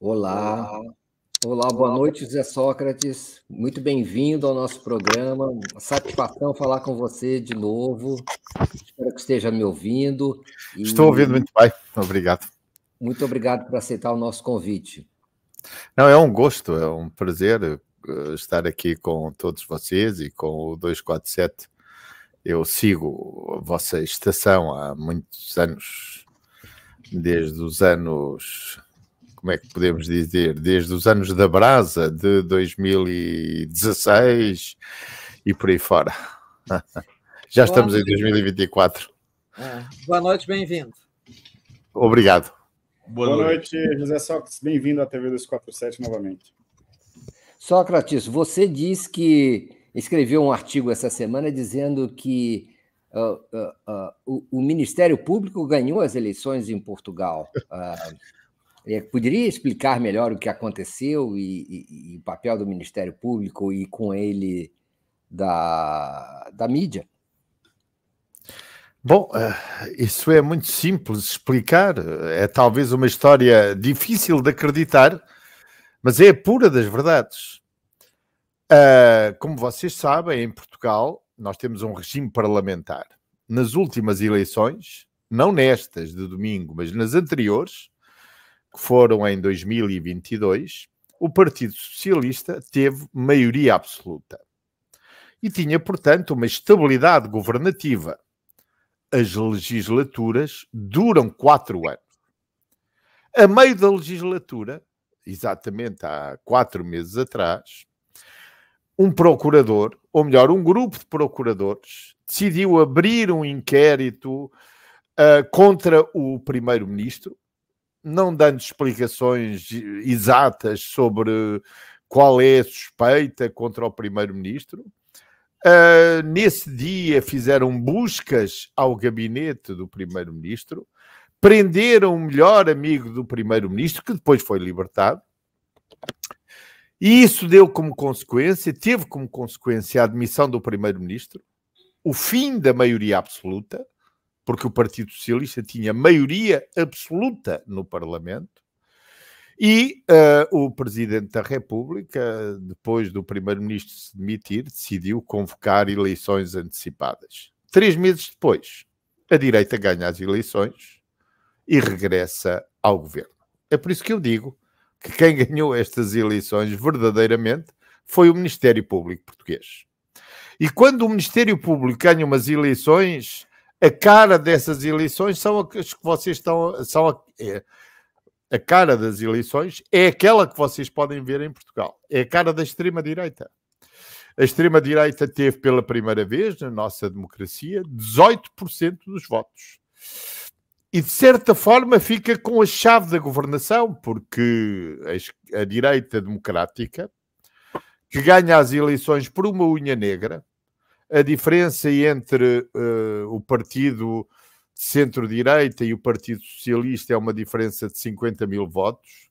Olá, olá, boa noite, José Sócrates. Muito bem-vindo ao nosso programa. Uma satisfação falar com você de novo. Espero que esteja me ouvindo. Estou ouvindo muito bem, obrigado. Muito obrigado por aceitar o nosso convite. Não, é um gosto, é um prazer estar aqui com todos vocês e com o 247. Eu sigo a vossa estação há muitos anos, desde os anos, como é que podemos dizer, desde os anos da Brasa, de 2016 e por aí fora. Já estamos em 2024. Boa noite, bem-vindo. Obrigado. Boa noite, José Sócrates. Bem-vindo à TV 247 novamente. Sócrates, você disse que escreveu um artigo essa semana dizendo que o Ministério Público ganhou as eleições em Portugal. Poderia explicar melhor o que aconteceu e o papel do Ministério Público e com ele da mídia? Bom, isso é muito simples de explicar. É talvez uma história difícil de acreditar, mas é a pura das verdades. Como vocês sabem, em Portugal, nós temos um regime parlamentar. Nas últimas eleições, não nestas de domingo, mas nas anteriores, que foram em 2022, o Partido Socialista teve maioria absoluta. E tinha, portanto, uma estabilidade governativa. As legislaturas duram 4 anos. A meio da legislatura, exatamente há 4 meses atrás, um procurador, ou melhor, um grupo de procuradores, decidiu abrir um inquérito contra o primeiro-ministro, não dando explicações exatas sobre qual é a suspeita contra o primeiro-ministro. Nesse dia fizeram buscas ao gabinete do primeiro-ministro, prenderam o melhor amigo do primeiro-ministro, que depois foi libertado, e isso teve como consequência a admissão do primeiro-ministro, o fim da maioria absoluta, porque o Partido Socialista tinha maioria absoluta no Parlamento, e o Presidente da República, depois do Primeiro-Ministro se demitir, decidiu convocar eleições antecipadas. 3 meses depois, a direita ganha as eleições e regressa ao governo. É por isso que eu digo que quem ganhou estas eleições verdadeiramente foi o Ministério Público português. E quando o Ministério Público ganha umas eleições, a cara dessas eleições são as que vocês estão... A cara das eleições é aquela que vocês podem ver em Portugal. É a cara da extrema-direita. A extrema-direita teve pela primeira vez na nossa democracia 18% dos votos. E, de certa forma, fica com a chave da governação, porque a direita democrática, que ganha as eleições por uma unha negra, a diferença entre o partido centro-direita e o Partido Socialista é uma diferença de 50 mil votos.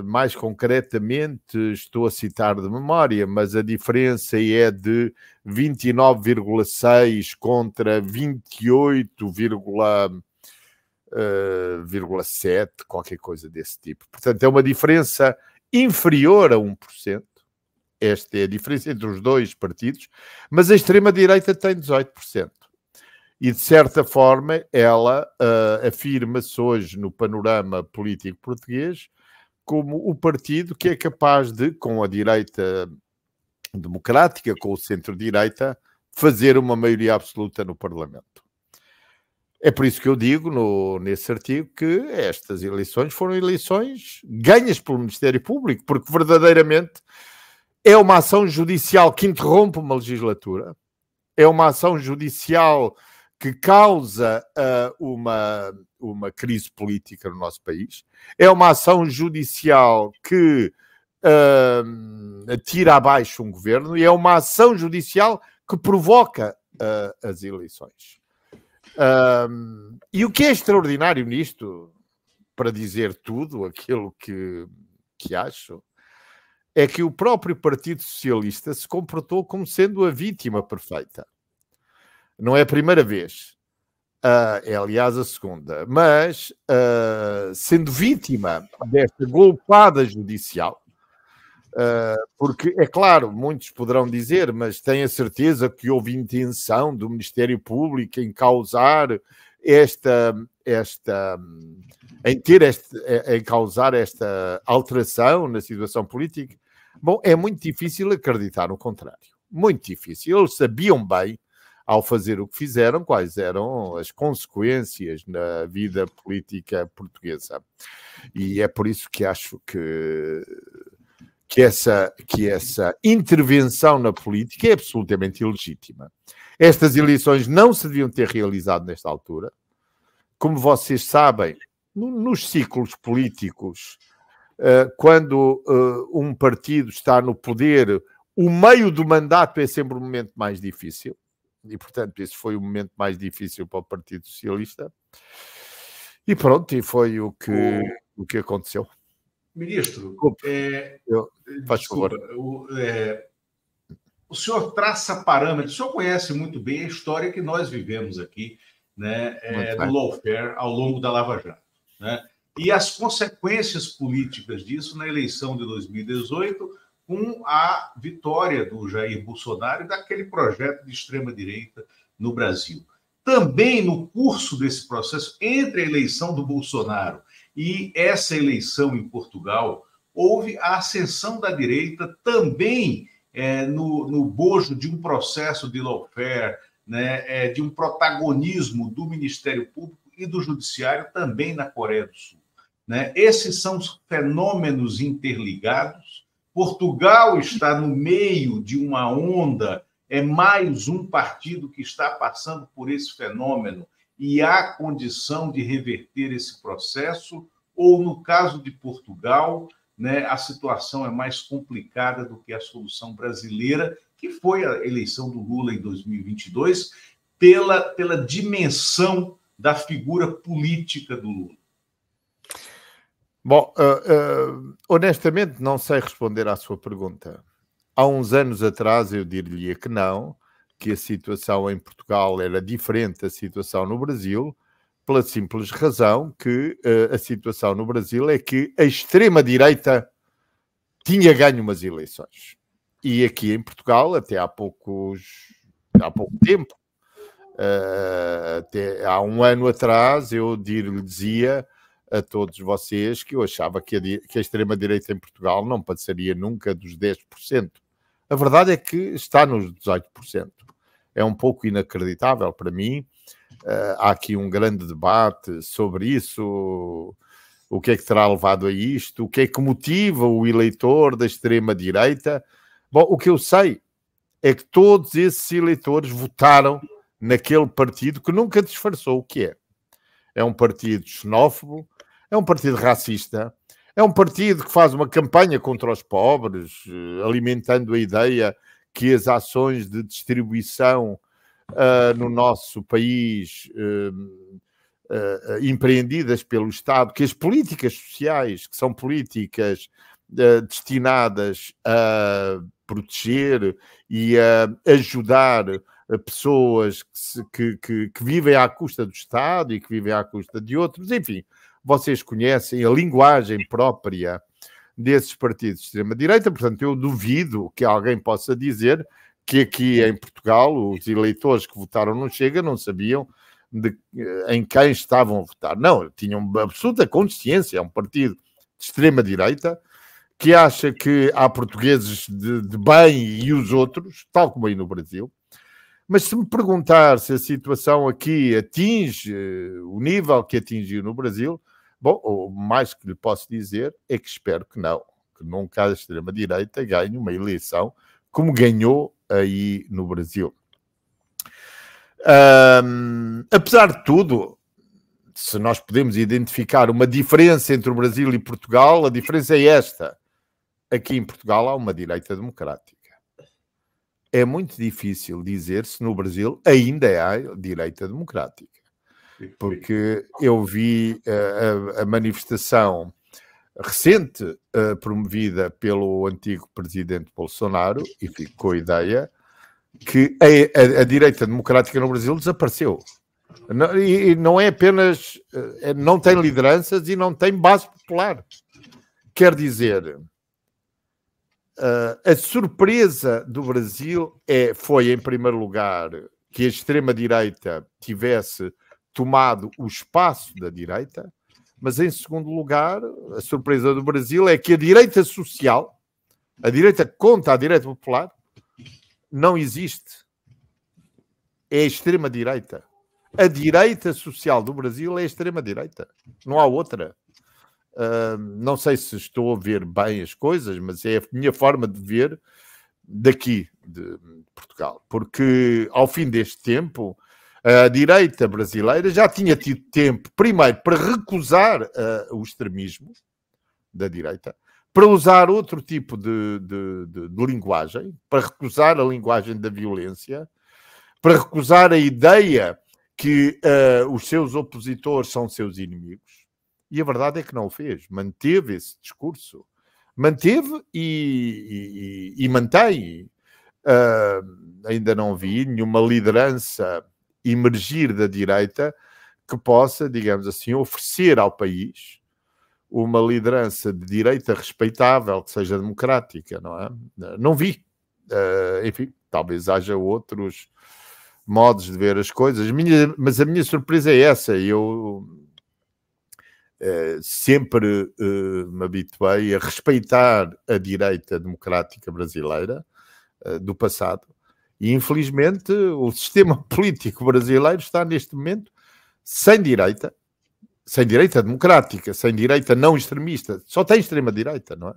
Mais concretamente, estou a citar de memória, mas a diferença é de 29,6 contra 28,7, qualquer coisa desse tipo. Portanto, é uma diferença inferior a 1%. Esta é a diferença entre os dois partidos, mas a extrema-direita tem 18%. E, de certa forma, ela afirma-se hoje no panorama político português como o partido que é capaz de, com a direita democrática, com o centro-direita, fazer uma maioria absoluta no Parlamento. É por isso que eu digo nesse artigo que estas eleições foram eleições ganhas pelo Ministério Público, porque verdadeiramente é uma ação judicial que interrompe uma legislatura, é uma ação judicial que causa uma crise política no nosso país. É uma ação judicial que tira abaixo um governo e é uma ação judicial que provoca as eleições. E o que é extraordinário nisto, para dizer tudo aquilo que acho, é que o próprio Partido Socialista se comportou como sendo a vítima perfeita. Não é a primeira vez, é aliás a segunda, mas sendo vítima desta golpada judicial, porque é claro, muitos poderão dizer, mas tenho a certeza que houve intenção do Ministério Público em causar em causar esta alteração na situação política. Bom, é muito difícil acreditar o contrário. Muito difícil. Eles sabiam bem, ao fazer o que fizeram, quais eram as consequências na vida política portuguesa. E é por isso que acho que essa intervenção na política é absolutamente ilegítima. Estas eleições não se deviam ter realizado nesta altura. Como vocês sabem, nos ciclos políticos, quando um partido está no poder, o meio do mandato é sempre o momento mais difícil. E, portanto, esse foi o momento mais difícil para o Partido Socialista. E pronto, e foi o que aconteceu. Ministro, faz favor. O senhor traça parâmetros, o senhor conhece muito bem a história que nós vivemos aqui, né, do lawfare ao longo da Lava Jato, né, e as consequências políticas disso na eleição de 2018, com a vitória do Jair Bolsonaro e daquele projeto de extrema-direita no Brasil. Também no curso desse processo, entre a eleição do Bolsonaro e essa eleição em Portugal, houve a ascensão da direita também no bojo de um processo de lawfare, né, de um protagonismo do Ministério Público e do Judiciário também na Coreia do Sul, né? Esses são fenômenos interligados. Portugal está no meio de uma onda, é mais um partido que está passando por esse fenômeno e há condição de reverter esse processo, ou no caso de Portugal, né, a situação é mais complicada do que a solução brasileira, que foi a eleição do Lula em 2022, pela dimensão da figura política do Lula. Bom, honestamente não sei responder à sua pergunta. Há uns anos atrás eu diria que não, que a situação em Portugal era diferente da situação no Brasil, pela simples razão que a situação no Brasil é que a extrema-direita tinha ganho umas eleições. E aqui em Portugal, até há pouco tempo, até há um ano atrás, eu dizia a todos vocês que eu achava que a extrema-direita em Portugal não passaria nunca dos 10%. A verdade é que está nos 18%. É um pouco inacreditável para mim. Há aqui um grande debate sobre isso. O que é que terá levado a isto? O que é que motiva o eleitor da extrema-direita? Bom, o que eu sei é que todos esses eleitores votaram naquele partido que nunca disfarçou o que é. É um partido xenófobo, é um partido racista, é um partido que faz uma campanha contra os pobres, alimentando a ideia que as ações de distribuição no nosso país, empreendidas pelo Estado, que as políticas sociais, que são políticas destinadas a proteger e a ajudar pessoas que vivem à custa do Estado e que vivem à custa de outros, enfim, vocês conhecem a linguagem própria desses partidos de extrema-direita, portanto eu duvido que alguém possa dizer que aqui em Portugal os eleitores que votaram no Chega não sabiam em quem estavam a votar. Não, tinham absoluta consciência, é um partido de extrema-direita que acha que há portugueses de bem e os outros, tal como aí no Brasil. Mas se me perguntar se a situação aqui atinge o nível que atingiu no Brasil, bom, o mais que lhe posso dizer é que espero que não, que nunca a extrema-direita ganhe uma eleição como ganhou aí no Brasil. Apesar de tudo, se nós podemos identificar uma diferença entre o Brasil e Portugal, a diferença é esta. Aqui em Portugal há uma direita democrática. É muito difícil dizer se no Brasil ainda há direita democrática. Porque eu vi a manifestação recente promovida pelo antigo presidente Bolsonaro e fico com a ideia que a direita democrática no Brasil desapareceu. E não é apenas... não tem lideranças e não tem base popular. Quer dizer, a surpresa do Brasil foi, em primeiro lugar, que a extrema-direita tivesse tomado o espaço da direita, mas, em segundo lugar, a surpresa do Brasil é que a direita social, a direita contra a direita popular, não existe. É a extrema-direita. A direita social do Brasil é a extrema-direita. Não há outra. Não sei se estou a ver bem as coisas, mas é a minha forma de ver daqui, de Portugal. Porque, ao fim deste tempo, a direita brasileira já tinha tido tempo, primeiro, para recusar o extremismo da direita, para usar outro tipo de linguagem, para recusar a linguagem da violência, para recusar a ideia que os seus opositores são seus inimigos. E a verdade é que não o fez. Manteve esse discurso. Manteve e mantém. Ainda não vi nenhuma liderança emergir da direita que possa, digamos assim, oferecer ao país uma liderança de direita respeitável, que seja democrática, não é? Não vi. Enfim, talvez haja outros modos de ver as coisas, mas a minha surpresa é essa. Eu sempre me habituei a respeitar a direita democrática brasileira do passado e, infelizmente, o sistema político brasileiro está neste momento sem direita democrática, sem direita não extremista, só tem extrema-direita, não é?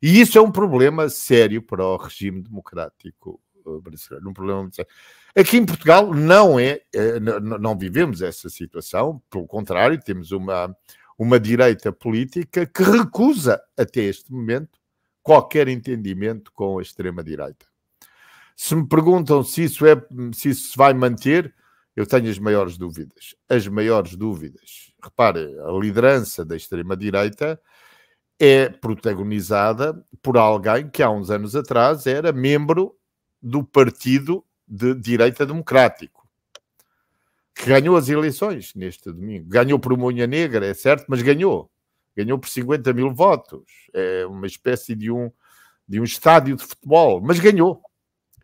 E isso é um problema sério para o regime democrático brasileiro, um problema muito sério. Aqui em Portugal não vivemos essa situação, pelo contrário, temos uma direita política que recusa, até este momento, qualquer entendimento com a extrema-direita. Se me perguntam se isso se vai manter, eu tenho as maiores dúvidas. As maiores dúvidas. Repare, a liderança da extrema-direita é protagonizada por alguém que há uns anos atrás era membro do Partido de Direita Democrático, que ganhou as eleições neste domingo. Ganhou por uma unha negra, é certo, mas ganhou. Ganhou por 50 mil votos. É uma espécie de um estádio de futebol, mas ganhou.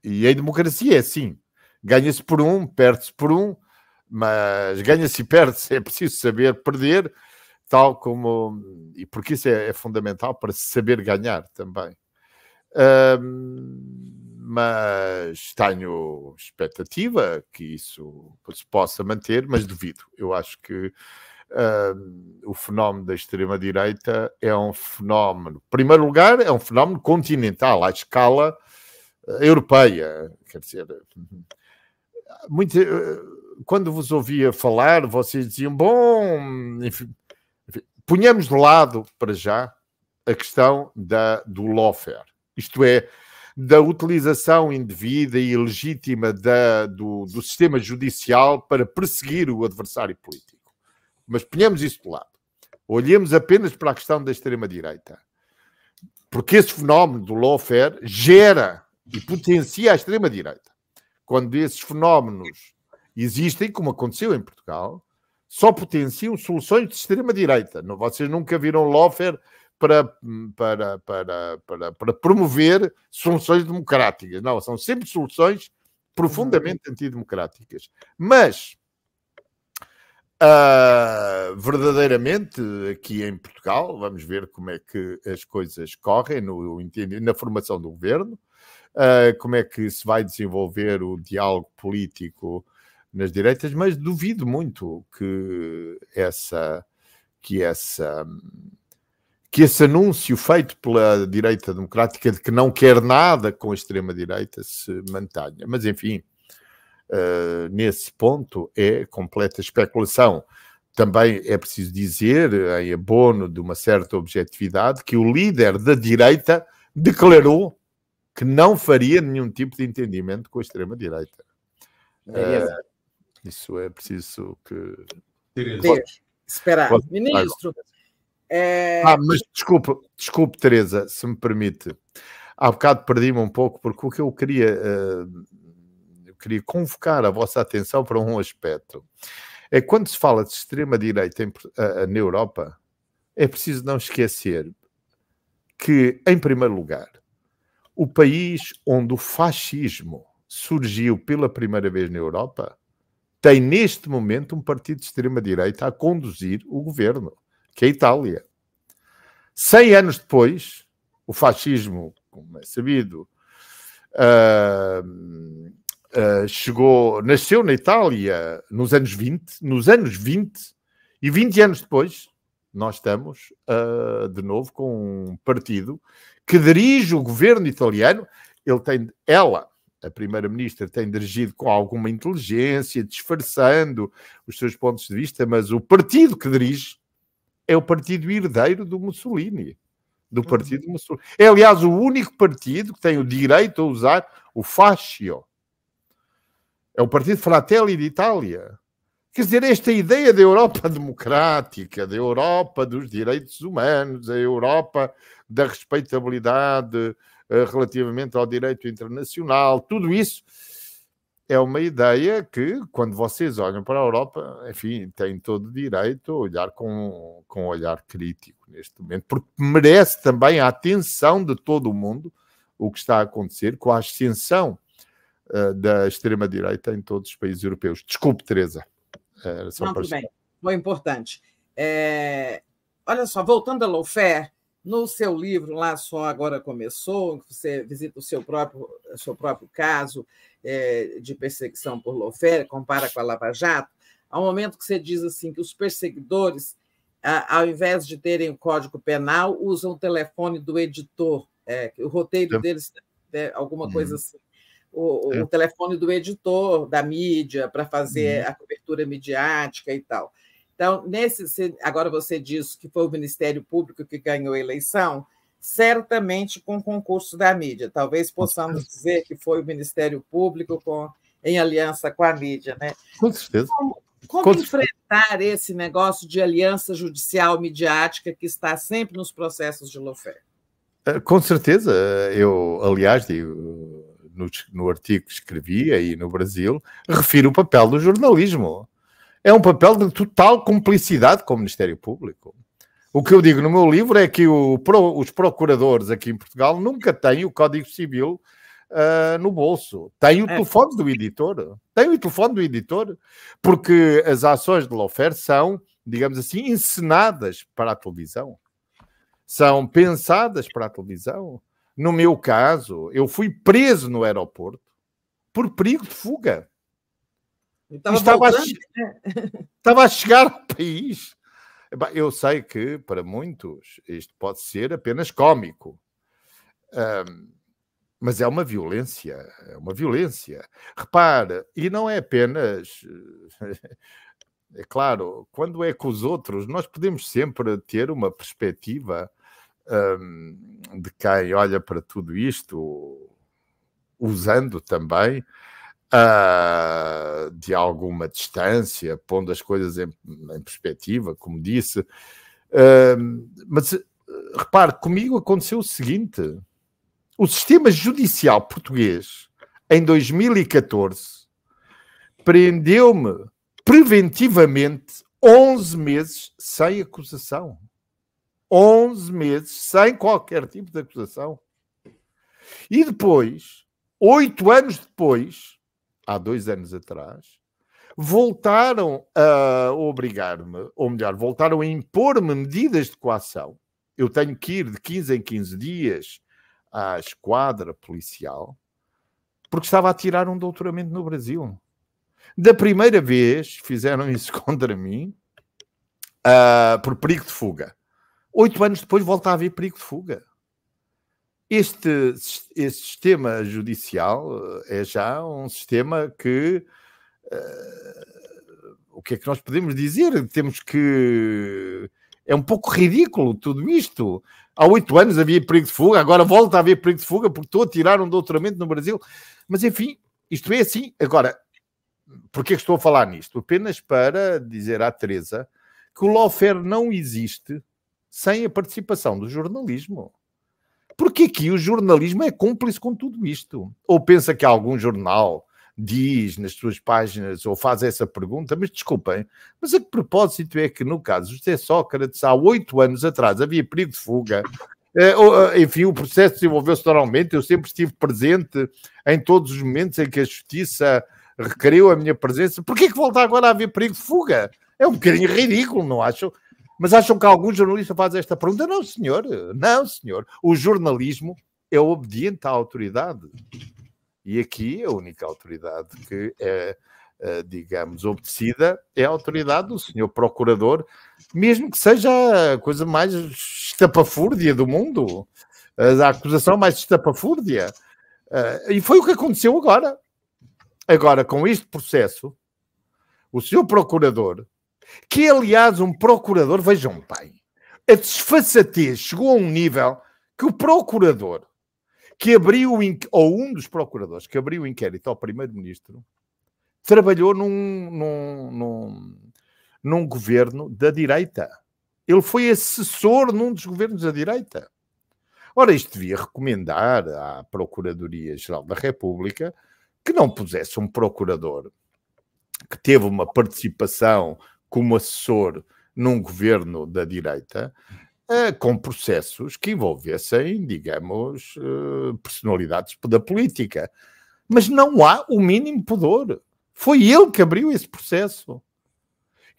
E a democracia é assim. Ganha-se por um, perde-se por um, mas ganha-se e perde-se. É preciso saber perder, tal como... E porque isso é fundamental para se saber ganhar também. Mas tenho expectativa que isso se possa manter, mas duvido. Eu acho que o fenómeno da extrema-direita é um fenómeno, em primeiro lugar, é um fenómeno continental, à escala europeia. Quer dizer, quando vos ouvia falar, vocês diziam, bom, enfim, ponhamos de lado, para já, a questão do lawfare. Isto é, da utilização indevida e ilegítima do sistema judicial para perseguir o adversário político. Mas ponhamos isso de lado. Olhemos apenas para a questão da extrema-direita. Porque esse fenómeno do lawfare gera e potencia a extrema-direita. Quando esses fenómenos existem, como aconteceu em Portugal, só potenciam soluções de extrema-direita. Vocês nunca viram lawfare para promover soluções democráticas. Não, são sempre soluções profundamente antidemocráticas. Mas, verdadeiramente, aqui em Portugal, vamos ver como é que as coisas correm na formação do governo, como é que se vai desenvolver o diálogo político nas direitas, mas duvido muito que esse anúncio feito pela direita democrática de que não quer nada com a extrema-direita se mantenha. Mas, enfim, nesse ponto é completa especulação. Também é preciso dizer, em abono de uma certa objetividade, que o líder da direita declarou que não faria nenhum tipo de entendimento com a extrema-direita. Isso é preciso que... Esperar. Ministro... mas desculpe, Teresa, se me permite. Há bocado perdi-me um pouco, porque o que eu queria queria convocar a vossa atenção para um aspecto. É quando se fala de extrema-direita na Europa, é preciso não esquecer que, em primeiro lugar, o país onde o fascismo surgiu pela primeira vez na Europa tem, neste momento, um partido de extrema-direita a conduzir o governo, que é a Itália. 100 anos depois, o fascismo, como é sabido, nasceu na Itália nos anos 20, e 20 anos depois nós estamos de novo com um partido que dirige o governo italiano. Ela, a primeira-ministra, tem dirigido com alguma inteligência, disfarçando os seus pontos de vista, mas o partido que dirige é o partido herdeiro do Mussolini. Do partido Mussolini. É, aliás, o único partido que tem o direito a usar o fascio. É o partido Fratelli d'Italia. Quer dizer, esta ideia da Europa democrática, da Europa dos direitos humanos, a Europa da respeitabilidade relativamente ao direito internacional, tudo isso é uma ideia que, quando vocês olham para a Europa, enfim, têm todo o direito a olhar com um olhar crítico neste momento, porque merece também a atenção de todo o mundo o que está a acontecer com a ascensão da extrema-direita em todos os países europeus. Desculpe, Teresa. Não, tudo bem. Foi importante. Olha só, voltando a lawfare, no seu livro lá, Só Agora Começou, você visita o seu próprio caso de perseguição por lawfare, compara com a Lava Jato, há um momento que você diz assim que os perseguidores, ao invés de terem o Código Penal, usam o telefone do editor, o roteiro deles, alguma coisa assim. O telefone do editor da mídia para fazer a cobertura midiática e tal. Então, agora você disse que foi o Ministério Público que ganhou a eleição, certamente com o concurso da mídia. Talvez possamos dizer que foi o Ministério Público em aliança com a mídia, né? Com certeza. Como enfrentar esse negócio de aliança judicial midiática que está sempre nos processos de lawfare? Com certeza. Eu, aliás, no artigo que escrevi aí no Brasil, refiro o papel do jornalismo. É um papel de total cumplicidade com o Ministério Público. O que eu digo no meu livro é que os procuradores aqui em Portugal nunca têm o Código Civil no bolso. Têm o telefone do editor. Têm o telefone do editor, porque as ações de lawfare são, digamos assim, encenadas para a televisão. São pensadas para a televisão. No meu caso, eu fui preso no aeroporto por perigo de fuga. Estava a chegar ao país. Eu sei que, para muitos, isto pode ser apenas cómico. Mas é uma violência. É uma violência. Repara, e não é apenas... É claro, quando é com os outros, nós podemos sempre ter uma perspectiva de quem olha para tudo isto, usando também de alguma distância, pondo as coisas em perspectiva, como disse. Mas repare, comigo aconteceu o seguinte: o sistema judicial português, em 2014, prendeu-me preventivamente 11 meses sem acusação. 11 meses sem qualquer tipo de acusação. E depois, 8 anos depois, há 2 anos atrás, voltaram a obrigar-me, ou melhor, voltaram a impor-me medidas de coação. Eu tenho que ir de 15 em 15 dias à esquadra policial, porque estava a tirar um doutoramento no Brasil. Da primeira vez, fizeram isso contra mim, por perigo de fuga. 8 anos depois volta a haver perigo de fuga. Este sistema judicial é já um sistema que... o que é que nós podemos dizer? Temos que... É um pouco ridículo tudo isto. Há 8 anos havia perigo de fuga, agora volta a haver perigo de fuga porque estou a tirar um doutoramento no Brasil. Mas, enfim, isto é assim. Agora, porquê é que estou a falar nisto? Apenas para dizer à Teresa que o lawfare não existe sem a participação do jornalismo. Porque aqui o jornalismo é cúmplice com tudo isto. Ou pensa que algum jornal diz nas suas páginas ou faz essa pergunta, mas desculpem, mas a que propósito é que no caso de José Sócrates, há 8 anos atrás, havia perigo de fuga, enfim, o processo desenvolveu-se normalmente, eu sempre estive presente em todos os momentos em que a justiça requeriu a minha presença. Porquê que volta agora a haver perigo de fuga? É um bocadinho ridículo, não acham? Mas acham que algum jornalista faz esta pergunta? Não, senhor. Não, senhor. O jornalismo é obediente à autoridade. E aqui a única autoridade que é, digamos, obedecida é a autoridade do senhor procurador, mesmo que seja a coisa mais estapafúrdia do mundo, a acusação mais estapafúrdia. E foi o que aconteceu agora. Agora, com este processo, o senhor procurador, que é, aliás, um procurador, vejam bem, a desfaçatez chegou a um nível que o procurador que abriu, ou um dos procuradores que abriu o inquérito ao primeiro-ministro, trabalhou num governo da direita. Ele foi assessor num dos governos da direita. Ora, isto devia recomendar à Procuradoria-Geral da República que não pusesse um procurador que teve uma participação como assessor num governo da direita, com processos que envolvessem, digamos, personalidades da política. Mas não há o mínimo pudor. Foi ele que abriu esse processo.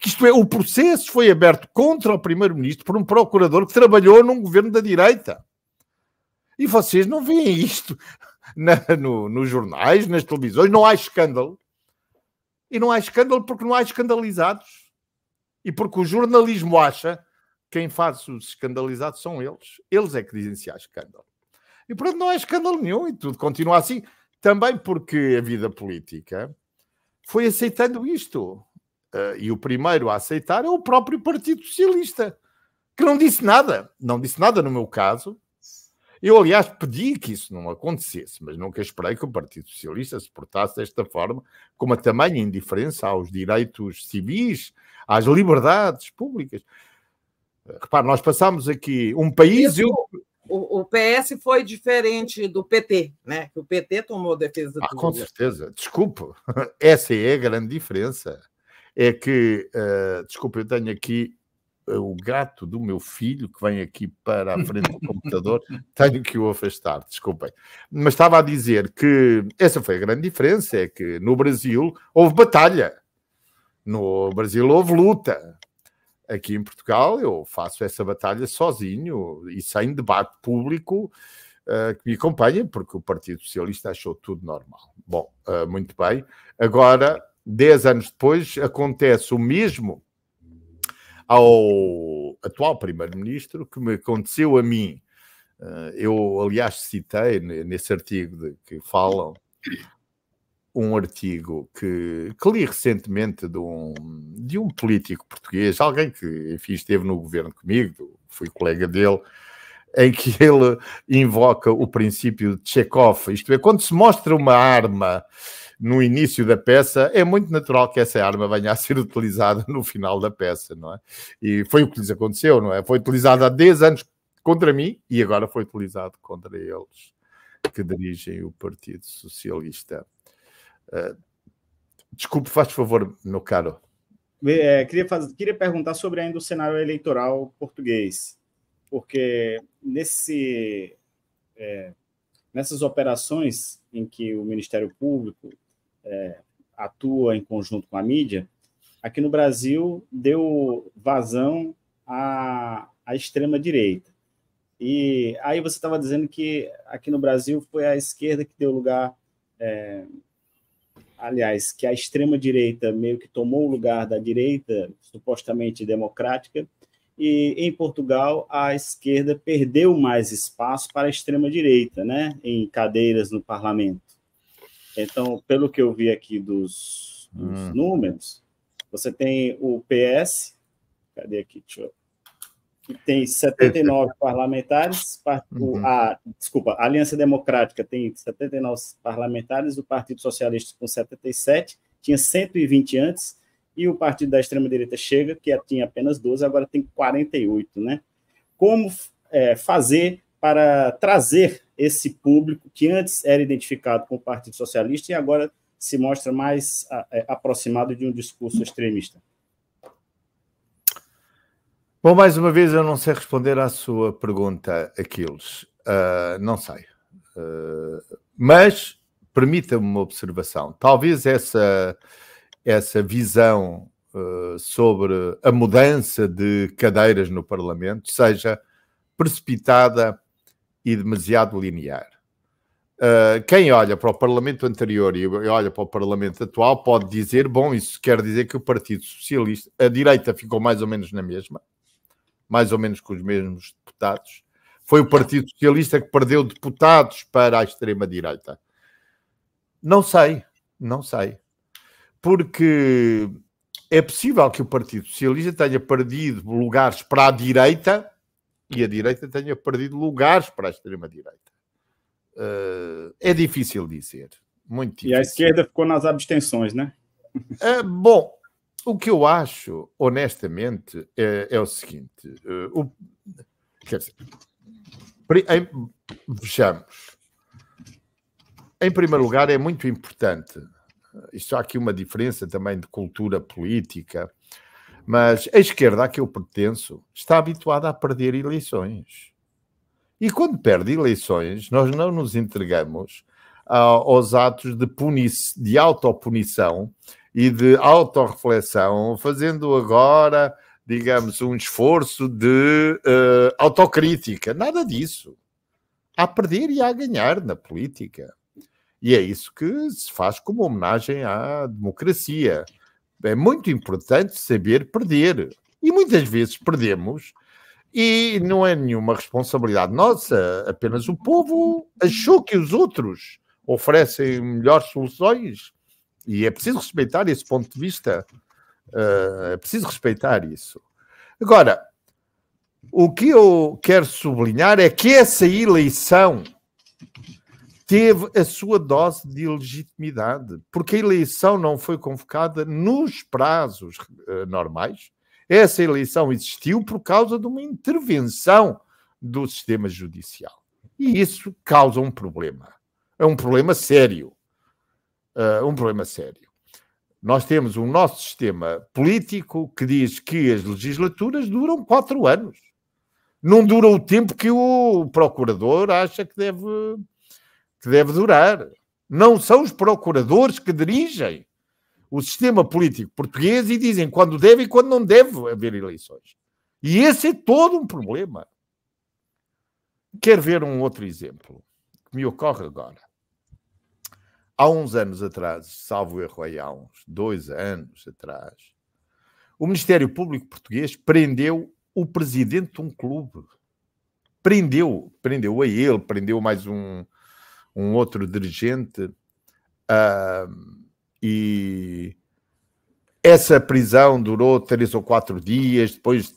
Isto é, o processo foi aberto contra o primeiro-ministro por um procurador que trabalhou num governo da direita. E vocês não veem isto nos jornais, nas televisões, não há escândalo. E não há escândalo porque não há escandalizados. E porque o jornalismo acha que quem faz os escandalizados são eles. Eles é que dizem se há escândalo. E portanto não há escândalo nenhum e tudo continua assim. Também porque a vida política foi aceitando isto. E o primeiro a aceitar é o próprio Partido Socialista, que não disse nada. Não disse nada no meu caso. Eu, aliás, pedi que isso não acontecesse, mas nunca esperei que o Partido Socialista se portasse desta forma, com uma tamanha indiferença aos direitos civis, às liberdades públicas. Repare, nós passámos aqui um país... O PS foi diferente do PT, né? O PT tomou defesa do... Com certeza. Desculpe. Essa é a grande diferença. É que, desculpe, eu tenho aqui o gato do meu filho que vem aqui para a frente do computador, tenho que o afastar, desculpem. Mas estava a dizer que essa foi a grande diferença, é que no Brasil houve batalha, no Brasil houve luta. Aqui em Portugal eu faço essa batalha sozinho e sem debate público que me acompanha, porque o Partido Socialista achou tudo normal. Bom, muito bem. Agora, 10 anos depois, acontece o mesmo ao atual primeiro-ministro que me aconteceu a mim. Eu, aliás, citei nesse artigo que falam, um artigo que li recentemente de um político português, alguém que, enfim, esteve no governo comigo, fui colega dele, em que ele invoca o princípio de Chekhov, isto é, quando se mostra uma arma no início da peça, é muito natural que essa arma venha a ser utilizada no final da peça, não é? E foi o que lhes aconteceu, não é? Foi utilizada há 10 anos contra mim e agora foi utilizado contra eles que dirigem o Partido Socialista. Desculpe, faz favor, meu caro. Queria perguntar sobre ainda o cenário eleitoral português, porque nessas operações em que o Ministério Público atua em conjunto com a mídia, aqui no Brasil deu vazão à extrema-direita. E aí você estava dizendo que aqui no Brasil foi a esquerda que deu lugar... aliás, que a extrema-direita meio que tomou o lugar da direita supostamente democrática, e em Portugal a esquerda perdeu mais espaço para a extrema-direita, né, em cadeiras no parlamento. Então, pelo que eu vi aqui dos números, você tem o PS, cadê aqui? Que tem 79 parlamentares, a Aliança Democrática tem 79 parlamentares, o Partido Socialista com 77, tinha 120 antes, e o Partido da Extrema-Direita Chega, que tinha apenas 12, agora tem 48, né? Como fazer para trazer esse público que antes era identificado com o Partido Socialista e agora se mostra mais aproximado de um discurso extremista? Bom, mais uma vez, eu não sei responder à sua pergunta, Aquiles. Não sei. Mas permita-me uma observação. Talvez essa visão sobre a mudança de cadeiras no Parlamento seja precipitada e demasiado linear. Quem olha para o Parlamento anterior e olha para o Parlamento atual pode dizer, bom, isso quer dizer que o Partido Socialista, a direita ficou mais ou menos na mesma, mais ou menos com os mesmos deputados. Foi o Partido Socialista que perdeu deputados para a extrema-direita. Não sei. Porque é possível que o Partido Socialista tenha perdido lugares para a direita e a direita tenha perdido lugares para a extrema-direita. É difícil dizer. Muito difícil. E a esquerda ficou nas abstenções, né? Bom, o que eu acho, honestamente, é o seguinte. Quer dizer, vejamos. Em primeiro lugar, é muito importante. Isto há aqui uma diferença também de cultura política, mas a esquerda a que eu pertenço está habituada a perder eleições. E quando perde eleições, nós não nos entregamos aos atos de autopunição e de autorreflexão, fazendo agora, digamos, um esforço de autocrítica. Nada disso. Há a perder e há a ganhar na política. E é isso que se faz como homenagem à democracia. É muito importante saber perder. E muitas vezes perdemos e não é nenhuma responsabilidade nossa. Apenas o povo achou que os outros oferecem melhores soluções. E é preciso respeitar esse ponto de vista. É preciso respeitar isso. Agora, o que eu quero sublinhar é que essa eleição teve a sua dose de ilegitimidade, porque a eleição não foi convocada nos prazos normais. Essa eleição existiu por causa de uma intervenção do sistema judicial. E isso causa um problema. É um problema sério. Nós temos o nosso sistema político que diz que as legislaturas duram 4 anos. Não dura o tempo que o procurador acha que deve durar. Não são os procuradores que dirigem o sistema político português e dizem quando deve e quando não deve haver eleições. E esse é todo um problema. Quero ver um outro exemplo que me ocorre agora. Há uns anos atrás, salvo erro aí, há uns 2 anos atrás, o Ministério Público Português prendeu o presidente de um clube. Prendeu a ele, prendeu mais um outro dirigente, e essa prisão durou 3 ou 4 dias, depois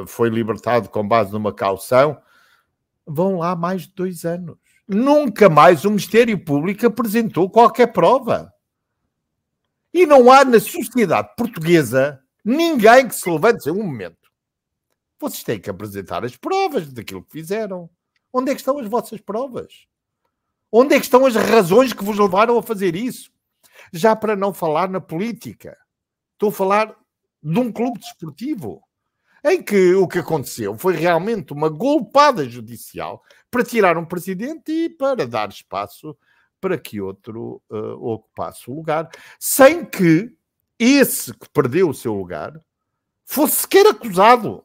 foi libertado com base numa caução. Vão lá mais de 2 anos. Nunca mais o Ministério Público apresentou qualquer prova. E não há na sociedade portuguesa ninguém que se levante em um momento. Vocês têm que apresentar as provas daquilo que fizeram. Onde é que estão as vossas provas? Onde é que estão as razões que vos levaram a fazer isso? Já para não falar na política. Estou a falar de um clube desportivo em que o que aconteceu foi realmente uma golpada judicial para tirar um presidente e para dar espaço para que outro ocupasse o lugar, sem que esse que perdeu o seu lugar fosse sequer acusado.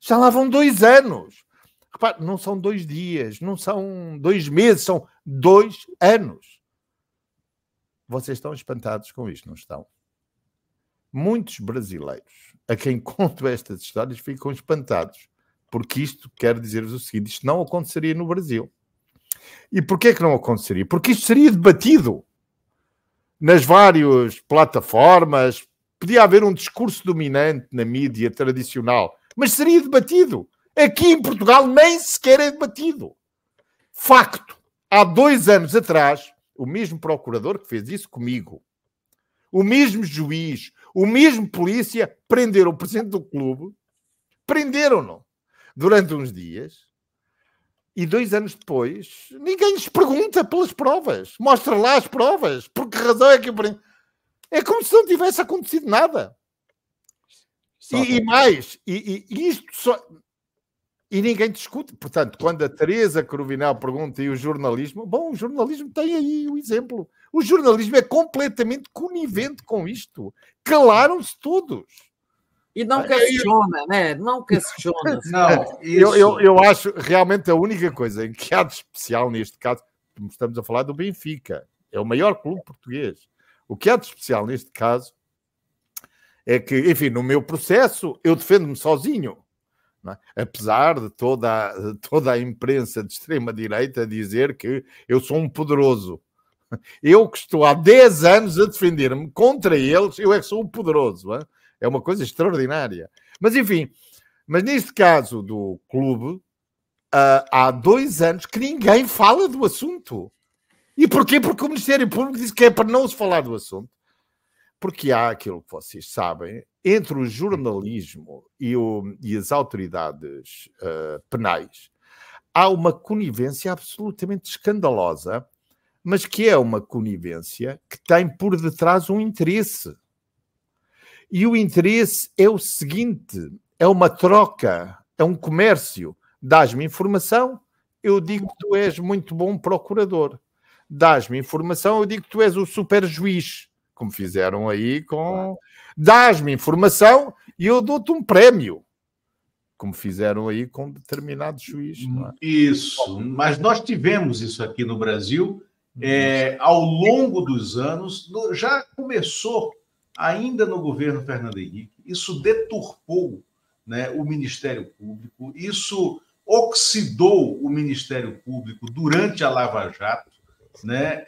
Já lá vão 2 anos. Repare, não são 2 dias, não são 2 meses, são 2 anos. Vocês estão espantados com isto, não estão? Muitos brasileiros a quem conto estas histórias ficam espantados, porque isto quer dizer-vos o seguinte: isto não aconteceria no Brasil. E porquê que não aconteceria? Porque isto seria debatido nas várias plataformas, podia haver um discurso dominante na mídia tradicional, mas seria debatido. Aqui em Portugal nem sequer é debatido. Facto, há 2 anos atrás, o mesmo procurador que fez isso comigo, o mesmo juiz, o mesmo polícia, prenderam o presidente do clube, prenderam-no durante uns dias E 2 anos depois, ninguém lhes pergunta pelas provas. Mostra lá as provas. Por que razão é que... É como se não tivesse acontecido nada. E mais, isto só... E ninguém discute. Portanto, quando a Teresa Cruvinel pergunta e o jornalismo... Bom, o jornalismo tem aí o exemplo. O jornalismo é completamente conivente com isto. Calaram-se todos. E não questiona, né? Não questiona. Não, eu acho realmente a única coisa em que há de especial neste caso, estamos a falar do Benfica, é o maior clube português. O que há de especial neste caso é que, enfim, no meu processo, eu defendo-me sozinho. Não é? Apesar de toda a imprensa de extrema-direita dizer que eu sou um poderoso. Eu que estou há 10 anos a defender-me contra eles, eu é que sou um poderoso. Hein? É uma coisa extraordinária. Mas, enfim, neste caso do clube, há 2 anos que ninguém fala do assunto. E porquê? Porque o Ministério Público disse que é para não se falar do assunto. Porque há aquilo que vocês sabem, entre o jornalismo e as autoridades penais, há uma conivência absolutamente escandalosa, mas que é uma conivência que tem por detrás um interesse. E o interesse é o seguinte, é uma troca, é um comércio. Dás-me informação, eu digo que tu és muito bom procurador. Dás-me informação, eu digo que tu és o super juiz, como fizeram aí com... Dás-me informação e eu dou-te um prémio, como fizeram aí com determinado juiz. Não é? Isso, mas nós tivemos isso aqui no Brasil ao longo dos anos, já começou ainda no governo Fernando Henrique, isso deturpou, né, o Ministério Público, isso oxidou o Ministério Público durante a Lava Jato, né?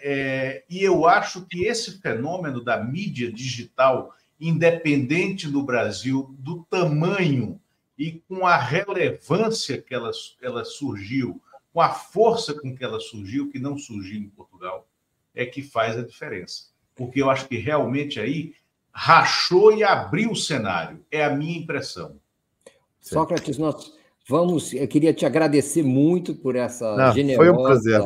E eu acho que esse fenômeno da mídia digital independente no Brasil, do tamanho e com a relevância que ela surgiu, com a força com que ela surgiu, que não surgiu em Portugal, é que faz a diferença. Porque eu acho que realmente aí rachou e abriu o cenário. É a minha impressão. Sócrates, eu queria te agradecer muito por essa generosa foi um prazer.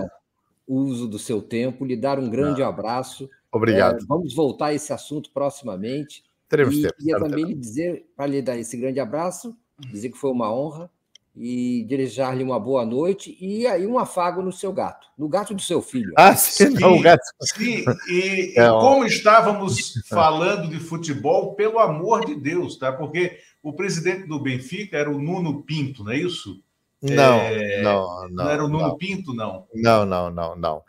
Uso do seu tempo, lhe dar um grande abraço. Obrigado. Vamos voltar a esse assunto proximamente. Teremos tempo. Queria também lhe dizer, para lhe dar esse grande abraço, dizer que foi uma honra e desejar-lhe uma boa noite e aí um afago no seu gato, no gato do seu filho. Sim, não, o gato. Sim, e como estávamos falando de futebol, pelo amor de Deus, tá? Porque o presidente do Benfica era o Nuno Pinto, não é isso? Não era o Nuno Pinto, não. Não.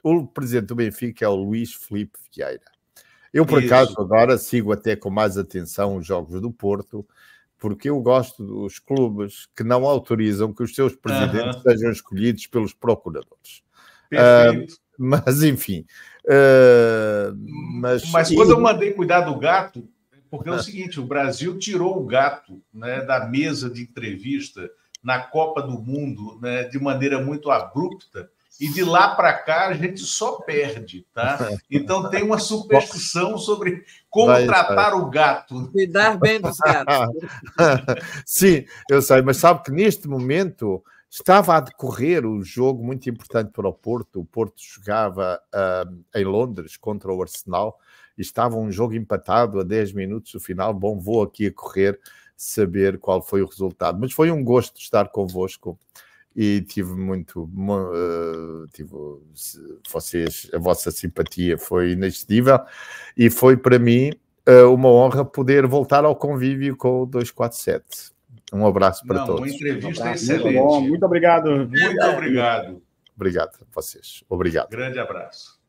O presidente do Benfica é o Luís Filipe Vieira. Eu, por acaso, agora sigo até com mais atenção os jogos do Porto, porque eu gosto dos clubes que não autorizam que os seus presidentes sejam escolhidos pelos procuradores. Perfeito. Mas, enfim... Mas quando eu mandei cuidar do gato, porque é o seguinte, o Brasil tirou o gato, né, da mesa de entrevista na Copa do Mundo, né, de maneira muito abrupta, e de lá para cá a gente só perde, tá? Então tem uma superstição sobre como tratar o gato. Cuidar bem dos gatos. Sim, eu sei, mas sabe que neste momento estava a decorrer um jogo muito importante para o Porto. O Porto jogava em Londres contra o Arsenal e estava um jogo empatado a 10 minutos do final. Bom, vou aqui a correr saber qual foi o resultado. Mas foi um gosto estar convosco. E a vossa simpatia foi inexcedível e foi para mim uma honra poder voltar ao convívio com o 247. Um abraço para todos. Uma entrevista excelente. Muito bom, muito obrigado. Muito obrigado. Obrigado a vocês. Obrigado. Grande abraço.